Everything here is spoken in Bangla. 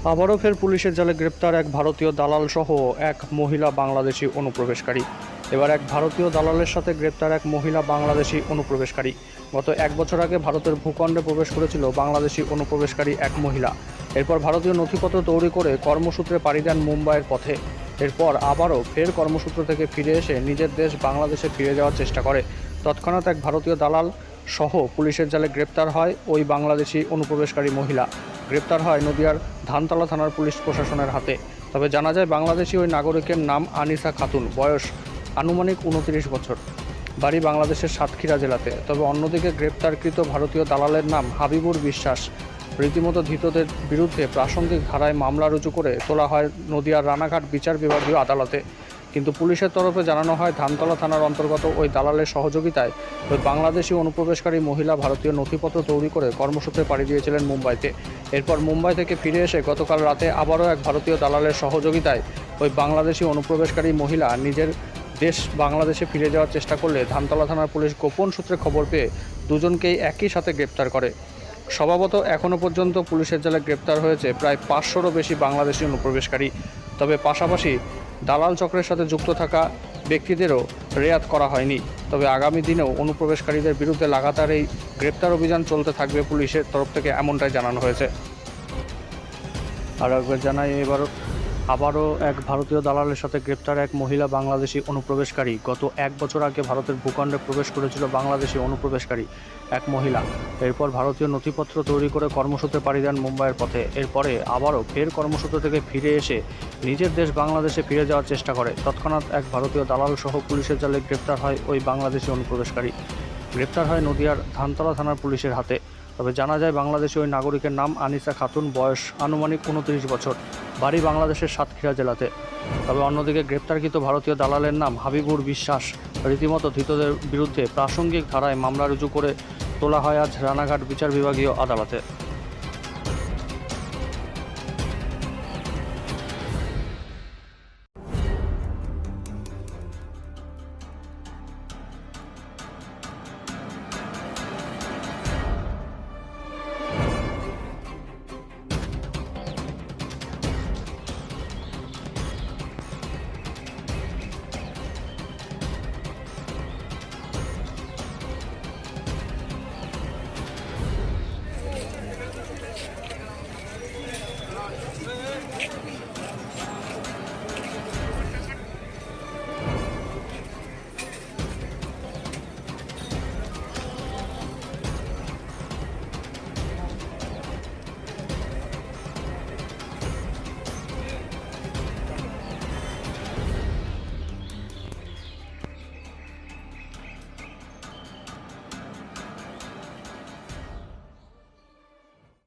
আবারও ফের পুলিশের জালে গ্রেপ্তার এক ভারতীয় দালাল সহ এক মহিলা বাংলাদেশি অনুপ্রবেশকারী। এবার এক ভারতীয় দালালের সাথে গ্রেপ্তার এক মহিলা বাংলাদেশি অনুপ্রবেশকারী। গত এক বছর আগে ভারতের ভূখণ্ডে প্রবেশ করেছিল বাংলাদেশি অনুপ্রবেশকারী এক মহিলা। এরপর ভারতীয় নথিপত্র তৈরি করে কর্মসূত্রে পাড়ি দেন মুম্বাইয়ের পথে। এরপর আবারও ফের কর্মসূত্র থেকে ফিরে এসে নিজের দেশ বাংলাদেশে ফিরে যাওয়ার চেষ্টা করে। তৎক্ষণাৎ এক ভারতীয় দালাল সহ পুলিশের জালে গ্রেপ্তার হয় ওই বাংলাদেশি অনুপ্রবেশকারী মহিলা। গ্রেপ্তার হয় নদিয়ার ধানতলা থানার পুলিশ প্রশাসনের হাতে। তবে জানা যায় বাংলাদেশি ওই নাগরিকের নাম আনিসা খাতুন, বয়স আনুমানিক 29 বছর, বাড়ি বাংলাদেশের সাতক্ষীরা জেলাতে। তবে অন্যদিকে গ্রেপ্তারকৃত ভারতীয় দালালের নাম হাবিবুর বিশ্বাস। রীতিমতো ধৃতদের বিরুদ্ধে প্রাসঙ্গিক ধারায় মামলা রুজু করে তোলা হয় নদিয়ার রানাঘাট বিচার বিভাগীয় আদালতে। কিন্তু পুলিশের তরফে জানানো হয় ধানতলা থানার অন্তর্গত ওই দালালের সহযোগিতায় ওই বাংলাদেশি অনুপ্রবেশকারী মহিলা ভারতীয় নথিপত্র তৈরি করে কর্মসূত্রে পাড়ি দিয়েছিলেন মুম্বাইতে। এরপর মুম্বাই থেকে ফিরে এসে গতকাল রাতে আবারও এক ভারতীয় দালালের সহযোগিতায় ওই বাংলাদেশি অনুপ্রবেশকারী মহিলা নিজের দেশ বাংলাদেশে ফিরে যাওয়ার চেষ্টা করলে ধানতলা থানার পুলিশ গোপন সূত্রে খবর পেয়ে দুজনকেই একই সাথে গ্রেপ্তার করে। স্বভাবত এখনও পর্যন্ত পুলিশের জালে গ্রেপ্তার হয়েছে প্রায় 500রও বেশি বাংলাদেশি অনুপ্রবেশকারী। তবে পাশাপাশি দালাল চক্রের সাথে যুক্ত থাকা ব্যক্তিদেরও রেয়াত করা হয়নি। তবে আগামী দিনেও অনুপ্রবেশকারীদের বিরুদ্ধে লাগাতার এই গ্রেপ্তার অভিযান চলতে থাকবে পুলিশের তরফ থেকে, এমনটাই জানানো হয়েছে। আর একবার জানাই, আবারও এক ভারতীয় দালালের সাথে গ্রেপ্তার এক মহিলা বাংলাদেশি অনুপ্রবেশকারী। গত এক বছর আগে ভারতের ভূখণ্ডে প্রবেশ করেছিল বাংলাদেশি অনুপ্রবেশকারী এক মহিলা। এরপর ভারতীয় নথিপত্র তৈরি করে কর্মসূত্রে পাড়ি দেন মুম্বাইয়ের পথে। এরপরে আবারও ফের কর্মসূত্র থেকে ফিরে এসে নিজের দেশ বাংলাদেশে ফিরে যাওয়ার চেষ্টা করে। তৎক্ষণাৎ এক ভারতীয় দালাল সহ পুলিশের জালে গ্রেপ্তার হয় ওই বাংলাদেশি অনুপ্রবেশকারী। গ্রেপ্তার হয় নদিয়ার ধানতলা থানার পুলিশের হাতে। তবে জানা যায় বাংলাদেশি ওই নাগরিকের নাম আনিসা খাতুন, বয়স আনুমানিক 29 বছর, বাড়ি বাংলাদেশের সাতক্ষীরা জেলাতে। তবে অন্যদিকে গ্রেপ্তারকৃত ভারতীয় দালালের নাম হাবিবুর বিশ্বাস। রীতিমতো ধৃতদের বিরুদ্ধে প্রাসঙ্গিক ধারায় মামলা রুজু করে তোলা হয় আজ রানাঘাট বিচার বিভাগীয় আদালতে।